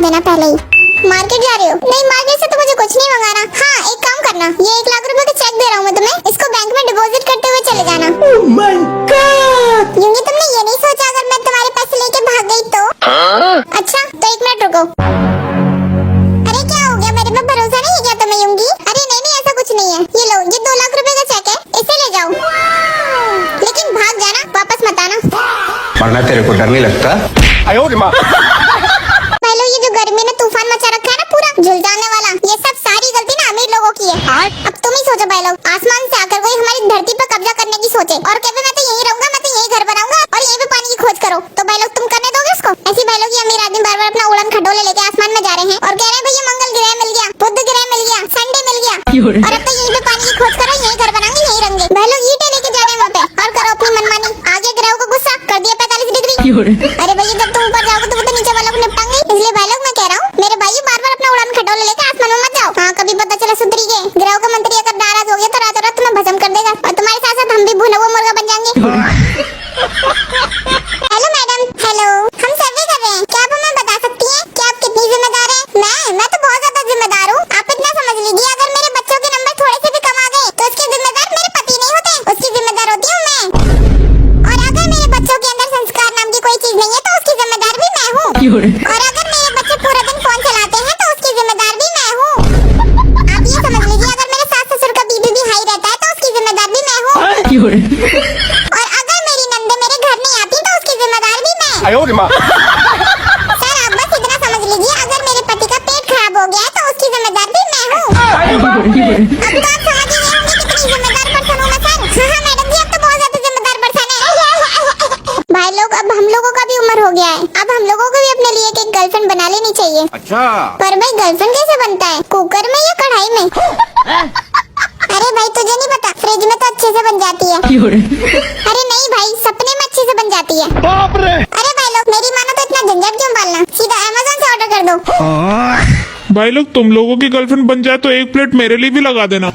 देना पहले ही। मार्केट जा रही हो? नहीं, मार्केट से तो मुझे कुछ नहीं मंगाना। हाँ, एक काम करना, ये 1 लाख रुपए का चेक दे रहा हूँ मैं तुम्हें, इसको बैंक में डिपॉजिट करते हुए चले जाना। Oh my God! यूंगी तुमने ये नहीं सोचा अगर मैं तुम्हारे पैसे लेके भाग गई तो? अच्छा, तो 1 मिनट रुको। अरे क्या हो गया, मेरे पे भरोसा नहीं है क्या तुम्हें यूंगी? अरे नहीं, ऐसा कुछ नहीं है। ये लो, ये 2 लाख रुपए का चेक है, इसे ले जाओ। लेकिन भाग जाना, वापस मत आना। वरना तेरे को डर नहीं लगता? पहले ये जो गर्मी ने तूफान मचा रखा है ना पूरा झुलसाने वाला, ये सब सारी गलती ना अमीर लोगों की है। अब तुम ही सोचो भाई लोग, आसमान से आकर कोई हमारी धरती पर कब्जा करने की सोचे और कहते मैं तो यहीं रहूंगा, मैं तो यहीं घर बनाऊंगा और यहीं पे पानी की खोज करो, तो भाई लोग तुम करने दोगे उसको? ऐसी भाई लोग ये अमीर आदमी बार बार अपना उड़न खटोले लेके आसमान में जा रहे हैं और कह रहे हैं भैया मंगल ग्रह मिल गया, बुध ग्रह मिल गया, संडे मिल गया और अब तो यहीं पे पानी की खोज करो, यहीं घर बनाएंगे, यहीं रहेंगे। भाई लोग ईंटें लेके जा रहे हैं वहाँ पे और करो अपनी मनमानी। आगे ग्रहों को गुस्सा कर दिया 45 डिग्री। अरे भैया जब तुम ऊपर जाओगे तो वो तो नीचे वालों को निपटाएंगे, इसलिए भाई लोग मैं कह रहा हूँ मेरे भाई बार बार अपना उड़ान खटोले लेके आसमान में मत जाओ। हाँ, कभी पता चला सुधरी गए, ग्रहों का मंत्री अगर नाराज हो गया तो रातों रात तुम्हें भस्म कर देगा और तुम्हारे साथ साथ हम भी भुना हुआ मुर्गा बन जाएंगे। हेलो मैडम, हेलो, हम सर्वे कर रहे हैं, क्या आप हमें बता सकती हैं कि आप कितनी जिम्मेदार हैं? मैं तो बहुत ज्यादा जिम्मेदार हूँ। आप इतना समझ लीजिए, अगर मेरे बच्चों के नंबर थोड़े से भी कम आ गए तो उसके जिम्मेदार मेरे पति नहीं होते, उसकी जिम्मेदार होती हूँ मैं। और अगर मेरे बच्चों के अंदर संस्कार नाम की कोई चीज नहीं है तो उसकी जिम्मेदार भी मैं हूँ। और अगर मेरे बच्चे पूरा दिन फोन चलाते हैं तो उसकी जिम्मेदार भी मैं हूँ। आप ये समझ लीजिए, अगर मेरे सास ससुर का बीपी भी हाई रहता है तो उसकी जिम्मेदार भी मैं हूँ। और अगर मेरी नंदे मेरे घर नहीं आती तो उसकी जिम्मेदार भी मैं। सर आप बस इतना समझ लीजिए, अगर मेरे पति का पेट खराब हो गया है तो उसकी जिम्मेदार भी मैं हूँ। अब तो आप समझ ही गए होंगे कितनी जिम्मेदार पर्सन हूँ मैं सर। हाँ मैडम जी, अब तो बहुत ज्यादा जिम्मेदार पर्सन है। भाई लोग, अब हम लोगों का भी उम्र हो गया है, अब हम लोगों को भी अपने लिए एक गर्लफ्रेंड बना लेनी चाहिए। अच्छा, पर भाई गर्लफ्रेंड कैसे बनता है, कुकर में या कढ़ाई में? अरे भाई तुझे नहीं पता, फ्रिज में तो अच्छे से बन जाती है। अरे नहीं भाई, सपने में अच्छे से बन जाती है। बाप रे! अरे भाई लोग, मेरी मानो तो इतना झंझट क्यों पालना, सीधा अमेज़न से ऑर्डर कर दो। भाई लोग, तुम लोगों की गर्लफ्रेंड बन जाए तो 1 प्लेट मेरे लिए भी लगा देना।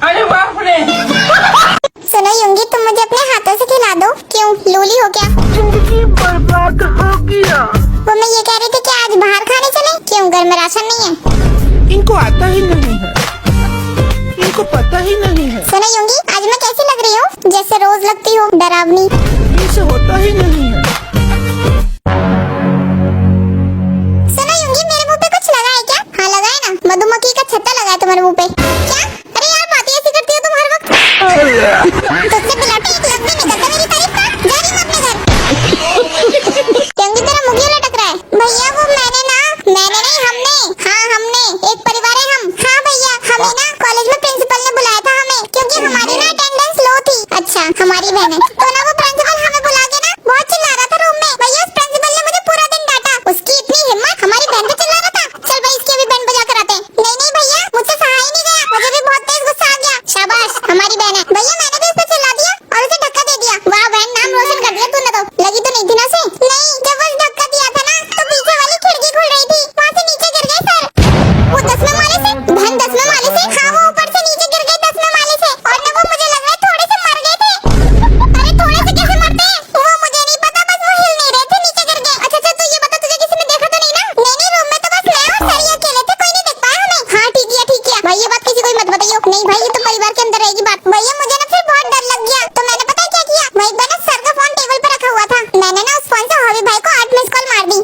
सुनो यूंगी, तुम मुझे अपने हाथों से खिला दो। क्यों, लूली हो क्या? जिंदगी बर्बाद हो गया। वो मैं ये कह रही थी कि आज बाहर खाने चले, क्यों घर में राशन नहीं है? इनको आता ही नहीं है, इनको पता ही नहीं है। सुनो यूंगी, आज मैं कैसी लग रही हूँ? जैसे रोज लगती हो, डरावनी। इनसे होता ही नहीं है। सुनो यूंगी, मेरे मुंह पे कुछ लगा है क्या? हाँ लगा है ना, मधुमक्खी का छत्ता लगा है तुम्हारे मुंह पे। क्या? अरे यार बातें ऐसी करती हो तुम हर वक्त। तुझसे बिलौटी एक लफ्ज़ भी निकलता मेरी तारीफ का। जा रही मैं अपने घर। यूंगी तेरा मुंह क्यों लटक रहा है? भैया वो मैंने नहीं, हमने, एक परिवार है हम। हाँ भैया, हमें ना कॉलेज में प्रिंसिपल ने बुलाया था हमें, क्योंकि हमारी ना अटेंडेंस लो थी। अच्छा, हमारी बहन है तो ना वो प्रिंसिपल हमें बुला के ना बहुत चिल्ला रहा था रूम में। भैया उस प्रिंसिपल ने मुझे पूरा दिन डांटा, उसकी इतनी हिम्मत, हमारी बहन पे चिल्ला रहा था। चल भाई इसकी अभी बैंड बजा कर आते हैं। नहीं भैया, मुझसे सहा ही नहीं गया, मुझे भी बहुत तेज गुस्सा आ गया। शाबाश, हमारी बहन है। भैया मैंने भी उस पर चिल्ला दिया और उसे धक्का दे दिया। वाह बहन, नाम रोशन कर दिया तूने तो। लगी तो नहीं थी ना उसे? नहीं, जब उस धक्का दिया था ना तो पीछे वाली खिड़की खुल रही थी, वहाँ से नीचे गिर गए सर। वो 10वें माले से, बहन 10वें माले से। हाँ वो ऊपर से नीचे गिर गई 10वें माले से, और ना वो मुझे लग रहा है थोड़े से मर गए थे। अरे थोड़े से कैसे मरते हैं, वो मुझे नहीं पता, बस वो हिल नहीं रहे थे, नीचे गिर गए। अच्छा तू ये बता, तुझे किसी ने देखा तो नहीं ना? नहीं, रूम में तो बस मैं और सर ही अकेले थे, कोई नहीं देख पाया हमें। हाँ ठीक है भाई, ये बात किसी को मत बताइयो। नहीं भाई, ये तो परिवार के अंदर रहेगी बात। भैया मुझे ना फिर बहुत डर लग गया, तो मैंने पता है क्या किया, वहीं पर ना सर का फोन टेबल पर रखा हुआ था, मैंने ना उस फोन से हॉबी भाई को 8 मिस कॉल मार दी।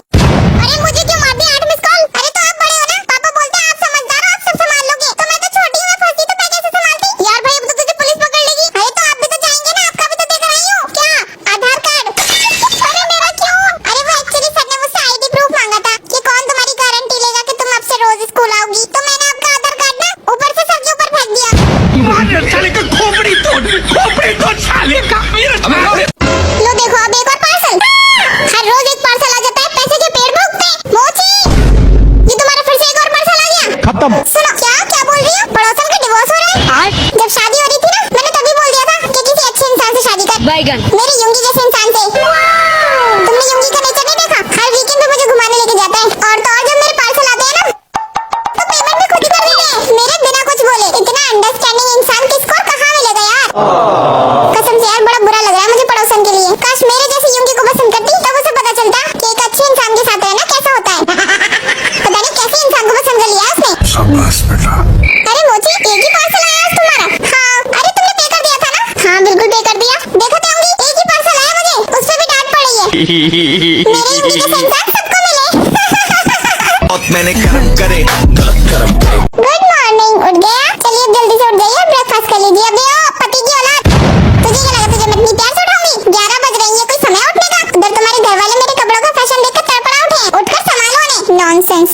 अरे मुझे क्यों मार दी 8 मिस कॉल? अरे तो आप बड़े हो ना, पापा बोलते हैं आप समझदार हो, आप सब संभाल लोगे, तो मैं तो छोटी हूँ, मैं फंसी तो मैं कैसे संभालती? यार भाई अब तो तुझे पुलिस पकड़ लेगी। अरे तो आप भी तो जाएंगे ना, आपका भी तो देख रही हूँ। क्या? आधार कार्ड? अरे मेरा क्यों? अरे वो एक्चुअली सर ने मुझसे ID प्रूफ मांगा था कि कौन तुम्हारी गारंटी लेगा कि तुम अब से रोज स्कूल आओगी, तो मैंने आपका आधार कार्ड ना ऊपर से सर के ऊपर फेंक दिया। साले का खोपड़ी तोड़ साले का। लो देखो अब एक और पार्सल। हर रोज एक पार्सल आ जाता है, पैसे के पेड़ भोगते। मोची, ये तुम्हारा फिर से एक और पार्सल आ गया। खत्म। सुनो, क्या बोल रही हो? पड़ोसन का डिवोर्स हो रहा है? जब शादी हो रही थी ना, मैंने तभी बोल दिया था कि किसी अच्छे इंसान से शादी कर। मेरी यूंगी जैसे इंसान से। तुमने यूंगी का नेचर नहीं देखा? हर वीकेंड पे मुझे घुमाने लेके जाता है, और तो और जब मेरे पार्सल आते हैं ना तो पेमेंट भी खुद ही कर देते हैं, मेरे बिना कुछ बोले। इतना अंडरस्टैंडिंग इंसान किसको और कहाँ मिलेगा यार? कसम से यार, बड़ा बुरा लग रहा है मुझे पड़ोसन के लिए। काश मेरे जैसी यूंगी को पसंद करती, तब उसे पता चलता कि एक अच्छे इंसान के साथ रहना कैसा होता है। पता नहीं कैसे मेरे हिंदी के सही एग्जाम सबको मिले। मैंने कर्म करे गलत कर्म करे। गुड मॉर्निंग, उठ गया? चलिए अब जल्दी से उठ जाइए, ब्रेकफास्ट कर लीजिए। अबे ओ पति की औलाद, तुझे क्या लगा तुझे मैं इतनी प्यार से उठाऊंगी? 11 बज रही है, कोई समय उठने का? उधर तुम्हारे घर वाले मेरे कपड़ों का फैशन देखकर तड़पड़ा उठे। उठकर संभालो उन्हें। नॉनसेंस।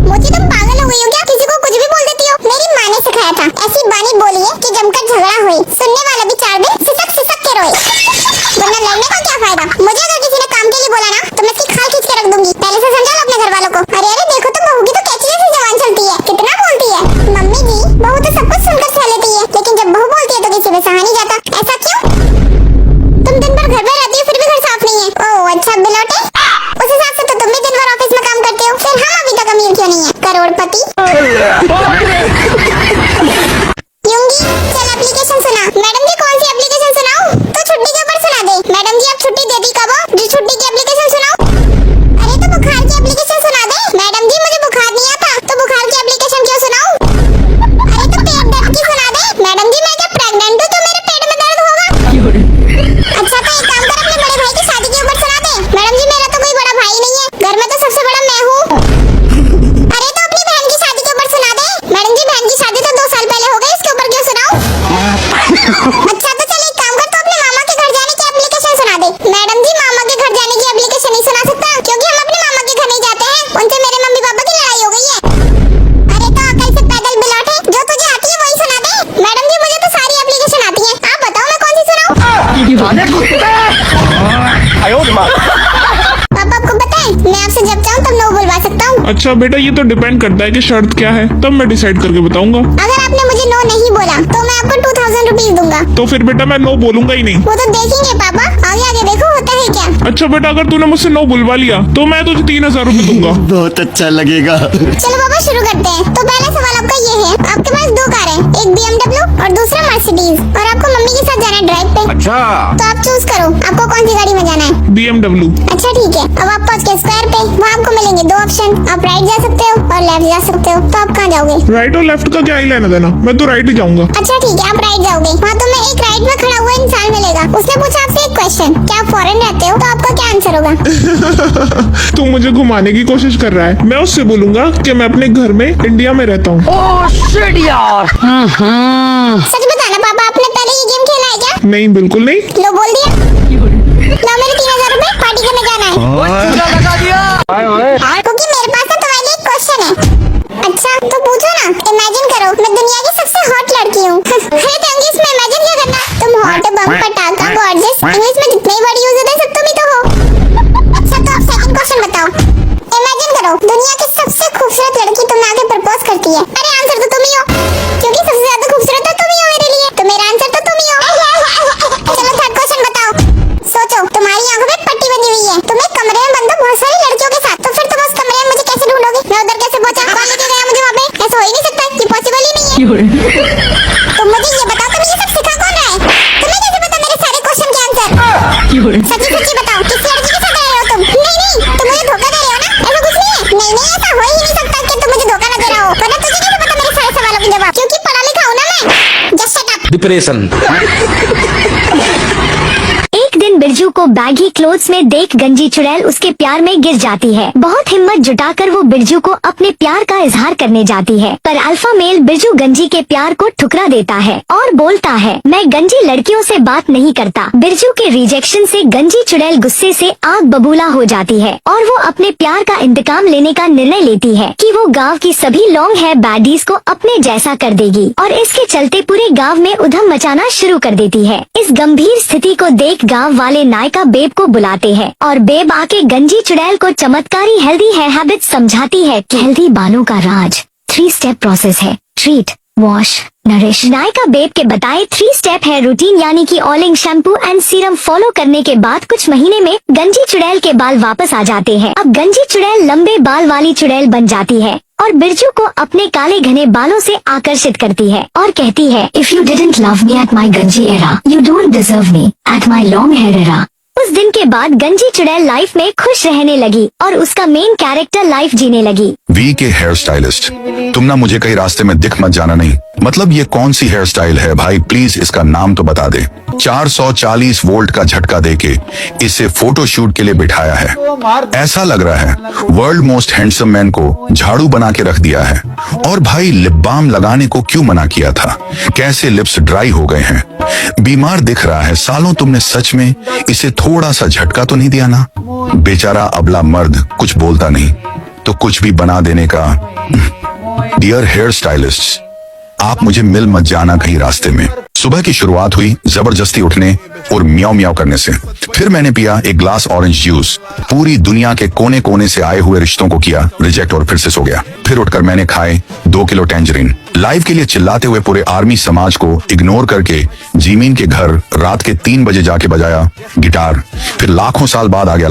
मोची तुम पागल हो गई हो क्या? किसी को कुछ भी बोल देती हो। मेरी माँ ने सिखाया था, ऐसी बानी बोलिए कि जमकर झगड़ा होए, सुनने वाला भी 4 दिन सिसक सिसक के रोए, वरना लड़ने का क्या फायदा। मुझे अगर किसी ने काम के लिए बोला ना तो मैं इसकी खाल खींच के रख दूंगी। पहले से समझा लो अपने घर वालों को। अरे अरे देखो तो बहू की तो कैची जैसी जबान चलती है, कितना बोलती है। मम्मी जी, बहू तो सब कुछ सुनकर सह लेती है, लेकिन जब बहू बोलती है तो किसी में सहा नहीं जाता। ऐसा क्यों? तुम दिन भर घर में रहती हो फिर भी घर साफ नहीं है। ओह अच्छा, बिलौटे। उस हिसाब से तो तुम भी दिन भर ऑफिस में काम करते हो, फिर हम अभी तक अमीर क्यों नहीं है? करोड़पति। यूंगी, चल एप्लीकेशन सुना। मैडम जी कौन सी एप्लीकेशन सुनाऊं? तो छुट्टी के ऊपर सुना दे। मैडम जी आप छुट्टी देती कब हो? जो छुट्टी की एप्लीकेशन सुनाओ। अरे तो बुखार की एप्लीकेशन सुना दे। मैडम जी मुझे बुखार नहीं आता, तो बुखार की एप्लीकेशन क्यों सुनाऊं? अरे तो पेट दर्द की सुना दे। मैडम जी मैं क्या प्रेग्नेंट हूँ तो मेरे पेट में दर्द होगा? अच्छा तो एक काम कर, अपने बड़े भाई की शादी के ऊपर सुना दे। मैडम जी मेरा तो कोई बड़ा भाई नहीं है, घर में तो सबसे बड़ा मैं हूँ। अरे तो अपनी बहन की शादी के ऊपर सुना दे। मैडम जी बहन की शादी तो 2 साल पहले हो गई, इसके ऊपर क्यों सुनाऊं? अच्छा तो चल एक काम कर, तो अपने मामा के घर जाने की एप्लीकेशन सुना दे। मैडम जी मामा के घर जाने की एप्लीकेशन नहीं सुना सकता, क्योंकि हम अपने मामा के घर नहीं जाते हैं, उनसे मेरे मम्मी पापा की लड़ाई हो गई है। अरे तो अकल से पैदल बिलौटे, जो तुझे आती है वही सुना दे। मैडम जी मुझे तो सारी एप्लीकेशन आती है, आप बताओ मैं कौन सी सुनाऊं? पापा आपको पता है मैं आपसे जब चाहूँ तब नो बुलवा सकता हूँ। अच्छा बेटा, ये तो डिपेंड करता है कि शर्त क्या है, तब मैं डिसाइड करके बताऊंगा। अगर आपने मुझे नो नहीं बोला तो मैं आपको 2000 रुपीज दूंगा। तो फिर बेटा मैं नो बोलूंगा ही नहीं। वो तो देखेंगे पापा, आगे आगे देखो होता है क्या। अच्छा बेटा, अगर तूने मुझसे नो बुलवा लिया तो मैं तुझे 3000 रुपए दूंगा। बहुत अच्छा लगेगा। चलो पापा शुरू करते हैं। तो पहला सवाल आपका ये है, आपके पास 2 कार है, एक BMW और दूसरा मर्सिडीज, और आपको मम्मी के साथ जाना है ड्राइव पे। अच्छा, तो आप चूज करो आपको कौन सी गाड़ी में जाना है। BMW। अच्छा ठीक है, अब आप पहुंच गए स्क्वायर पे। वहाँ आपको मिलेंगे 2 ऑप्शन, आप राइट जा सकते हो और लेफ्ट जा सकते हो। तो आप कहाँ जाओगे? राइट और लेफ्ट का क्या ही लेना देना, मैं तो राइट ही जाऊंगा। अच्छा ठीक है, आप राइट जाओगे। वहाँ तुम्हें एक राइट में खड़ा हुआ इंसान मिलेगा, उसने पूछा आपसे एक क्वेश्चन, क्या आप फॉरेन रहते हो? तो आपका क्या आंसर होगा? तू मुझे घुमाने की कोशिश कर रहा है। मैं उससे बोलूंगा कि मैं अपने घर में इंडिया में रहता हूँ। सच बताना पापा, आपने पहले ये गेम खेला है क्या? नहीं, बिल्कुल नहीं। लो बोल दिया। लो मेरे 3000 रुपए, पार्टी करने जाना है। क्योंकि मेरे पास ना तुम्हारे लिए एक क्वेश्चन है। अच्छा तो पूछो ना। इमेजिन करो मैं दुनिया की सबसे हॉट लड़की हूँ। अरे तो इंग्लिश में इमेजिन क्या करना? तुम हॉट, बम, पटाखा, गॉर्जियस, इंग्लिश में जितने वर्ड यूज होते हैं सब तुम ही तो हो। अच्छा तो आप सेकंड क्वेश्चन बताओ। इमेजिन करो दुनिया की सबसे खूबसूरत लड़की तुमने आके प्रपोज करती है। अरे आंसर तो तुम ही हो, क्योंकि सबसे ज्यादा खूबसूरत तो तुम ही हो मेरे लिए, तो मेरा आंसर तो तुम ही हो। चलो थर्ड क्वेश्चन बताओ। सोचो तुम्हारी आंखों में पट्टी बनी हुई है, तुम एक कमरे में बंद हो बहुत सारी लड़कियों के साथ, तो फिर तुम उस कमरे में मुझे कैसे ढूंढोगे? मैं उधर कैसे पहुंचा? कौन लेके गया मुझे वहाँ पे? ऐसा हो ही नहीं सकता, ये पॉसिबल ही नहीं है। तो मुझे ये बताओ तुम ये सब सिखा कौन रहा है? तुम्हें कैसे पता मेरे सारे क्वेश्चन के आंसर? सच्ची सच्ची बताओ, किस लड़की के साथ रहे हो तुम? नहीं तुम मुझे धोखा दे रहे हो ना? ऐसा कुछ नहीं है। नहीं ऐसा हो ही नहीं सकता कि तुम मुझे धोखा ना दे रहा हो, वरना तुझे कैसे पता मेरे सारे सवालों के जवाब? क्योंकि पढ़ा लिखा हूँ ना मैं। Just shut up. डिप्रेशन। एक दिन बिरजू को बैगी क्लोथ्स में देख गंजी चुड़ैल उसके प्यार में गिर जाती है। बहुत हिम्मत जुटाकर वो बिरजू को अपने प्यार का इजहार करने जाती है, पर अल्फा मेल बिरजू गंजी के प्यार को ठुकरा देता है और बोलता है, मैं गंजी लड़कियों से बात नहीं करता। बिरजू के रिजेक्शन से गंजी चुड़ैल गुस्से से आग बबूला हो जाती है और वो अपने प्यार का इंतकाम लेने का निर्णय लेती है कि वो गाँव की सभी लॉन्ग हेयर बैडीज को अपने जैसा कर देगी और इसके चलते पूरे गाँव में उधम मचाना शुरू कर देती है। इस गंभीर स्थिति को देख गाँव वाले नायिका बेब को बुलाते हैं और बेब आके गंजी चुड़ैल को चमत्कारी हेल्दी हेयर हैबिट समझाती है कि हेल्दी बालों का राज 3 स्टेप प्रोसेस है, ट्रीट, वॉश, नरिश। नायिका बेब के बताए 3 स्टेप हेयर रूटीन यानी कि oiling, shampoo and serum follow करने के बाद कुछ महीने में गंजी चुड़ैल के बाल वापस आ जाते हैं। अब गंजी चुड़ैल लंबे बाल वाली चुड़ैल बन जाती है और बिरजू को अपने काले घने बालों से आकर्षित करती है और कहती है, if you didn't love me at my ganji era, you don't deserve me at my long hair era. उस दिन के बाद गंजी चुड़ैल लाइफ में खुश रहने लगी और उसका मेन कैरेक्टर लाइफ जीने लगी। वी के हेयर स्टाइलिस्ट, तुम ना मुझे कहीं रास्ते में दिख मत जाना नहीं, मतलब ये कौन सी हेयर स्टाइल है भाई, प्लीज इसका नाम तो बता दे। 440 वोल्ट का झटका देके इसे फोटो शूट के लिए बिठाया है। ऐसा लग रहा है वर्ल्ड मोस्ट हैंडसम मैन को झाड़ू बना के रख दिया है। और भाई लिप बाम लगाने को क्यों मना किया था? कैसे लिप्स ड्राई हो गए हैं, बीमार दिख रहा है। सालों तुमने सच में इसे थोड़ा सा झटका तो नहीं दिया ना? बेचारा अबला मर्द कुछ बोलता नहीं तो कुछ भी बना देने का। डियर हेयर स्टाइलिस्ट, आप मुझे मिल मत जाना कहीं रास्ते में। सुबह की शुरुआत हुई जबरदस्ती उठने और म्याऊ म्याऊ करने से। फिर मैंने पिया एक ग्लास ऑरेंज जूस। पूरी दुनिया के कोने कोने से आए हुए रिश्तों को किया रिजेक्ट और फिर से सो गया। फिर उठकर मैंने खाए 2 किलो टैंजरीन। लाइव के लिए चिल्लाते हुए पूरे आर्मी समाज को इग्नोर करके जीमीन के घर रात के 3 बजे जाके बजाया गिटार। फिर लाखों साल बाद आ गया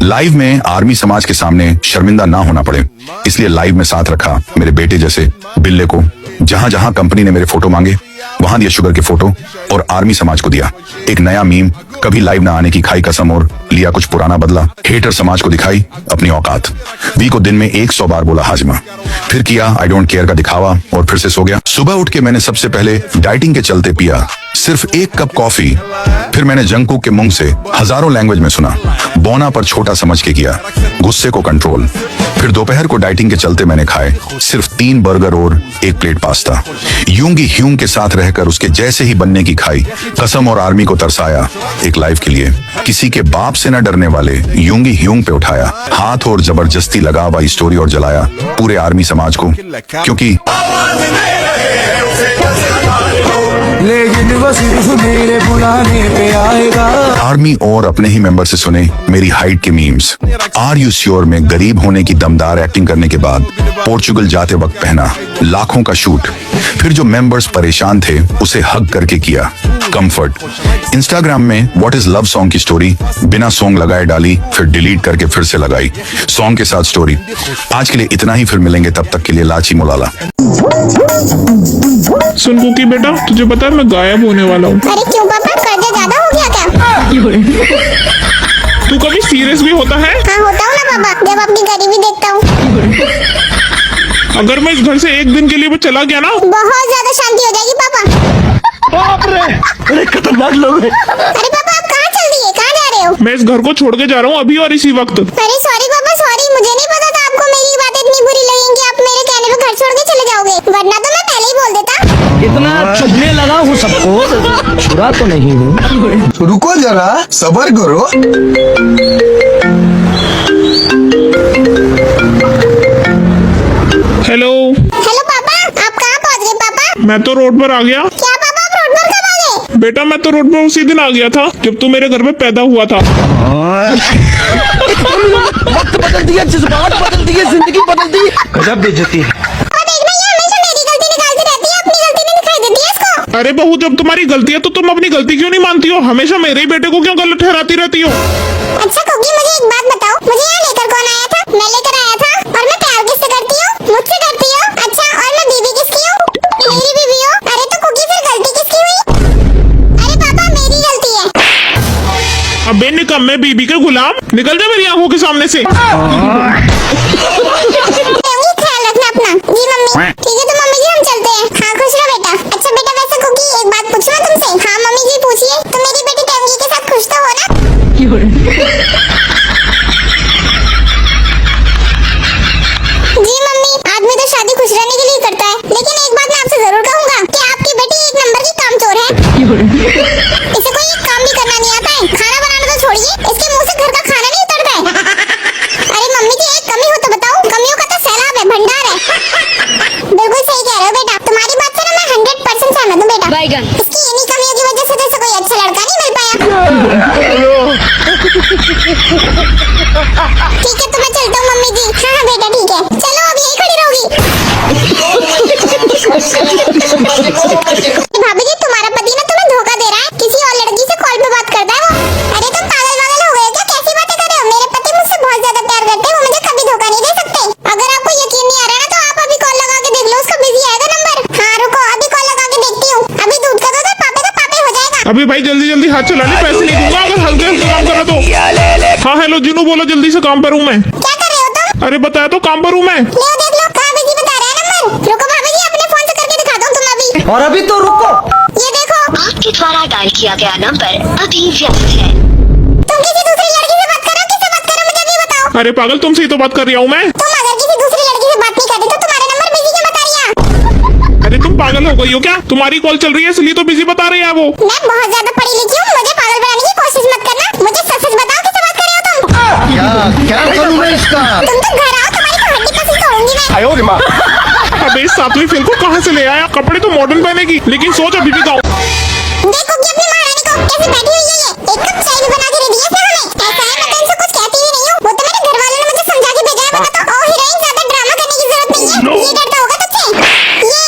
लाइव में आर्मी समाज के सामने शर्मिंदा ना होना पड़े, इसलिए लाइव में साथ रखा मेरे बेटे जैसे बिल्ले को। जहां जहां कंपनी ने मेरे फोटो मांगे वहां दिया शुगर के फोटो और आर्मी समाज को दिया एक नया मीम। कभी लाइव ना आने की खाई कसम और लिया कुछ पुराना बदला। हेटर समाज को दिखाई अपनी औकात। वी को दिन में 100 बार बोला हाजमा। फिर किया आई डोंट केयर का दिखावा और फिर से सो गया। सुबह उठ के मैंने सबसे पहले डाइटिंग के चलते पिया सिर्फ 1 कप कॉफी। फिर मैंने जंकू के मुंह से हजारों लैंग्वेज में सुना, बौना पर छोटा समझ के किया, गुस्से को कंट्रोल। फिर दोपहर को डाइटिंग के चलते मैंने खाए सिर्फ 3 बर्गर और 1 प्लेट पास्ता। यूंगी ह्यूंग के साथ रहकर उसके जैसे ही बनने की खाई कसम और आर्मी को तरसाया एक लाइफ के लिए। किसी के बाप से न डरने वाले यूंगी ह्यूंग पे उठाया हाथ और जबरदस्ती लगा वाई स्टोरी और जलाया पूरे आर्मी समाज को, क्योंकि लेकिन वो सिर्फ मेरे बुलाने पे आएगा। आर्मी और अपने ही मेंबर से सुने मेरी हाइट के मीम्स। आर यू श्योर में गरीब होने की दमदार एक्टिंग करने के बाद पोर्चुगल जाते वक्त पहना लाखों का शूट। फिर जो मेंबर्स परेशान थे उसे हग करके किया कंफर्ट। इंस्टाग्राम में व्हाट इज लव सॉन्ग की स्टोरी बिना सॉन्ग लगाए डाली, फिर डिलीट करके फिर से लगाई सॉन्ग के साथ स्टोरी। आज के लिए इतना ही, फिर मिलेंगे, तब तक के लिए लाची मुलाला। सुन कुकी बेटा, तुझे पता है मैं गायब होने वाला हूँ। अरे क्यों पापा, कर्जा ज्यादा हो गया क्या? तू कभी सीरियस भी होता है? हाँ होता हूँ ना पापा, जब अपनी गरीबी देखता हूँ। अगर मैं इस घर से एक दिन के लिए भी चला गया ना, बहुत ज्यादा शांति हो जाएगी पापा। बाप रे, अरे खतरनाक लोग हैं। अरे पापा आप कहाँ चल दिए, कहाँ जा रहे हो? मैं इस घर को छोड़ के जा रहा हूँ अभी और इसी वक्त। अरे सॉरी पापा सॉरी, मुझे नहीं पता था आपको मेरी बातें इतनी बुरी लगेंगी। आप मेरे कहने पे घर छोड़ के चले जाओगे, वरना तो मैं पहले ही बोल देता। इतना चुभने लगा हूँ सबको, छुरा तो नहीं हूँ। रुको जरा, सब्र करो। हेलो हेलो पापा, आप कहाँ पहुँच गए पापा? मैं तो रोड पर आ गया। क्या पापा आप रोड पर कब आ गए? बेटा मैं तो रोड पर उसी दिन आ गया था जब तू मेरे घर में पैदा हुआ था। वक्त बदल दिया, जज्बात बदल दिए, जिंदगी बदल दी। गजब बेइज्जती है। और देखना ये हमेशा मेरी गलती निकालती रहती है, अपनी गलती नहीं दिखाई देती है इसको। अरे बहू, जब तुम्हारी गलती है तो तुम अपनी गलती क्यों नहीं मानती हो? हमेशा मेरे ही बेटे को क्यों गलत ठहराती रहती हो? अच्छा कुकी, मुझे एक बात बताओ, मुझे यहाँ लेकर कौन आया था? मैं लेकर आया था। और मैं प्यार किससे करती हूँ? मुझसे करती हो। अच्छा, और मैं बीवी किसकी हूँ? मेरी बीवी हो। अरे तो कुकी फिर गलती किसकी हुई? अरे पापा मेरी गलती है। अबे निकम्मे बीबी के गुलाम, निकल जा मेरी आंखों के सामने से। ख्याल रखना अपना। जी मम्मी। ठीक है तो मम्मी जी हम चलते हैं। हाँ खुश रहो बेटा। अच्छा बेटा वैसे कुकी एक बात पूछूं तुमसे? हाँ मम्मी जी पूछिए। तो मेरी बेटी टेंगी के साथ खुश तो हो ना? जी मम्मी, आदमी तो शादी खुश रहने के लिए करता है, लेकिन एक बात मैं आपसे जरूर कहूंगा कि आपकी बेटी एक नंबर की कामचोर है। इसे कोई एक काम भी करना नहीं आता है। खाना बनाना तो छोड़िए, इसके मुंह से घर का खाना नहीं उतरता है। अरे मम्मी जी एक कमी हो तो बताओ, कमियों का तो सैलाब है, भंडार है। बिल्कुल सही कह रहे हो बेटा, तुम्हारी बात से ना मैं 100% सहमत हूँ बेटा। इसकी इन्हीं कमियों की वजह से तो इसे कोई अच्छा लड़का नहीं मिल पाया। ठीक है तो मैं चलता हूँ मम्मी जी। हाँ बेटा ठीक है, चलो अब यही खड़ी रहोगी। भाभी जी तुम्हारा पति ना तुम्हें धोखा दे रहा है, किसी और लड़की से कॉल पे बात करता है वो। अरे तुम पागल वागल हो गए क्या? कैसी बातें कर रहे हो? मेरे पति मुझसे बहुत ज्यादा प्यार करते हैं, वो मुझे कभी धोखा नहीं दे सकते। अगर आपको यकीन नहीं आ रहा ना तो आप अभी कॉल लगा के देख लो, उसका बिजी आएगा नंबर। हाँ रुको अभी कॉल लगा के देखती हूँ। अभी दूध का दूध और पापे का पापे हो जाएगा। अभी भाई जल्दी जल्दी हाथ चला ले, पैसे नहीं दूंगा अगर हल्के हल्के काम करा तो। हाँ हेलो जिनू बोलो, जल्दी से काम पर हूँ मैं। क्या कर रहे हो तुम? अरे बताया तो काम पर हूँ मैं। ले देख लो कहाँ बिजी बता रहा है नंबर। रुको भाभी जी अपने फोन से करके दिखाता हूँ तुम अभी। और अभी तो रुको। ये देखो, आपके द्वारा डायल किया गया नंबर अभी व्यस्त है। तुम किसी दूसरी लड़की से बात करो, किससे बात करो मुझे भी बताओ। अरे पागल, तुमसे ही तो बात कर रहा हूँ मैं। तुम अगर किसी दूसरी लड़की से बात नहीं करते तो तुम्हारा नंबर बिजी क्यों बता रही है? अरे तुम पागल हो गई हो क्या? तुम्हारी कॉल चल रही है इसलिए तो बिजी बता रही है वो। मैं बहुत ज्यादा पढ़ी लिखी हूँ, मुझे पागल बनाने की कोशिश मत करना। मुझे सच सच बताओ किससे बात कर रहे हो तुम? क्या करूँ मैं इसका? तुम तो घर आओ, तुम्हारी तो हड्डी पसली तोड़ूंगी मैं। अबे इस 7वीं फेल को कहाँ से ले आया? कपड़े तो मॉडर्न पहनेगी, लेकिन सोच अभी भी गाँव। देखो कि अपनी महारानी को कैसे बैठी हुई है। ये एक कप चाय भी बना के दे दी है हमें। ऐसा है, मैं तो इनसे कुछ कहती ही नहीं हूँ। वो तो मेरे घर वालों ने मुझे समझा के भेजा है। मैं तो हीरोइन, ज्यादा ड्रामा करने की जरूरत नहीं है। ये डरता होगा तुझसे? ये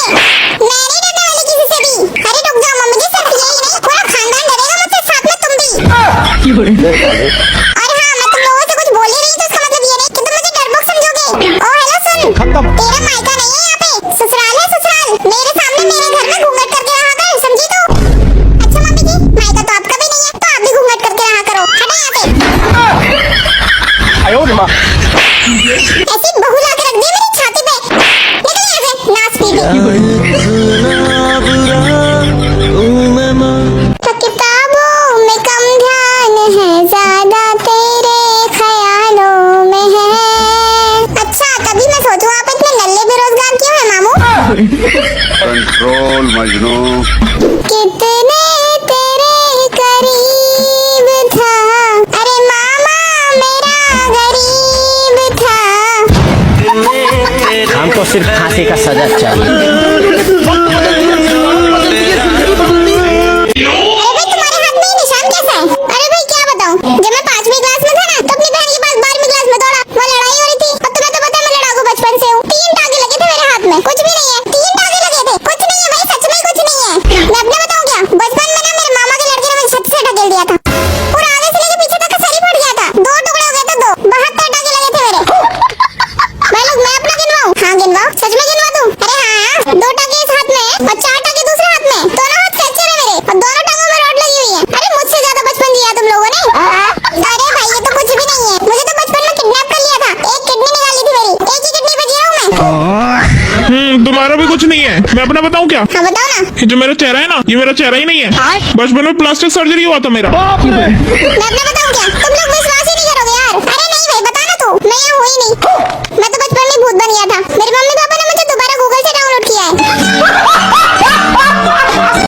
मैं नहीं डरने वाली किसी से भी। अरे रुक जाओ मम्मी जी, सिर्फ यही नहीं, पूरा खानदान डरेगा मुझसे, साथ में तुम भी। और हाँ, मैं तुम लोगों से कुछ बोल ही रही तो इसका मतलब ये नहीं कि तुम मुझे डरपोक समझोगे। ओ हेलो सुन, तेरा मायका नहीं है यहाँ पे, ससुराल है ससुराल। मेरे सामने मेरे घर में घूंघट करके रहा कर, समझी तू? अच्छा मम्मी जी, मायका तो आपका भी नहीं है, तो आप भी घूंघट करके रहा करो। हटो यहाँ से। ऐसी बहू ला के रख दी मेरी छाती पे। निकल यहाँ से, नाच पीटी। किताबों में कम ध्यान है, ज्यादा तेरे ख्यालों में है। अच्छा, तभी मैं सोचूं आप इतने नल्ले बेरोजगार क्यों हैं मामू? कंट्रोल मजनू। कितने तेरे करीब था, अरे मामा मेरा गरीब था। हमको सिर्फ फांसी का सजा चाहिए। अरे भाई, तुम्हारे हाथ में ये निशान कैसा है? अरे भाई क्या बताऊं, जब मैं 5वीं क्लास में था ना, तो अपनी बहन के पास 12वीं क्लास में दौड़ा। वहाँ लड़ाई हो रही थी, और तुम्हें तो पता है मैं लड़ाकू बचपन से हूँ। 3 टाके लगे थे मेरे हाथ में, कुछ भी नहीं है। 3 टाके लगे थे, कुछ नहीं है भाई, सच में कुछ नहीं है। मैं अपने बताऊं क्या, बचपन में ना मेरे मामा के लड़के ने मुझे छत से ढकेल दिया था, और आगे से लेके पीछे तक का सर ही फट गया था। 2 टुकड़े हो गए थे, 2 72 टाके लगे थे मेरे। भाई लोग, मैं अपना गिनवाऊं? हाँ गिनवाओ, सच में गिनवा दूं? अरे हाँ, 2 टाके इस हाथ में और 4 टाके दूसरे हाथ में। दोनों हाथ फ्रैक्चर है मेरे, और दोनों टांगों में रॉड लगी हुई है। अरे मुझसे ज्यादा बचपन जिया तुम लोगों ने। अरे भाई ये तो कुछ भी नहीं है, मुझे तो बचपन में किडनैप कर लिया था। एक किडनी निकाली थी मेरी, एक ही किडनी पे जिया हूँ मैं। तुम्हारा भी कुछ नहीं है। मैं अपना बताऊँ क्या? हाँ बताओ ना। ये जो मेरा चेहरा है ना, ये मेरा चेहरा ही नहीं है। बचपन में प्लास्टिक सर्जरी हुआ था मेरा। मैं अपना बताऊँ क्या, तुम लोग विश्वास ही नहीं करोगे यार। अरे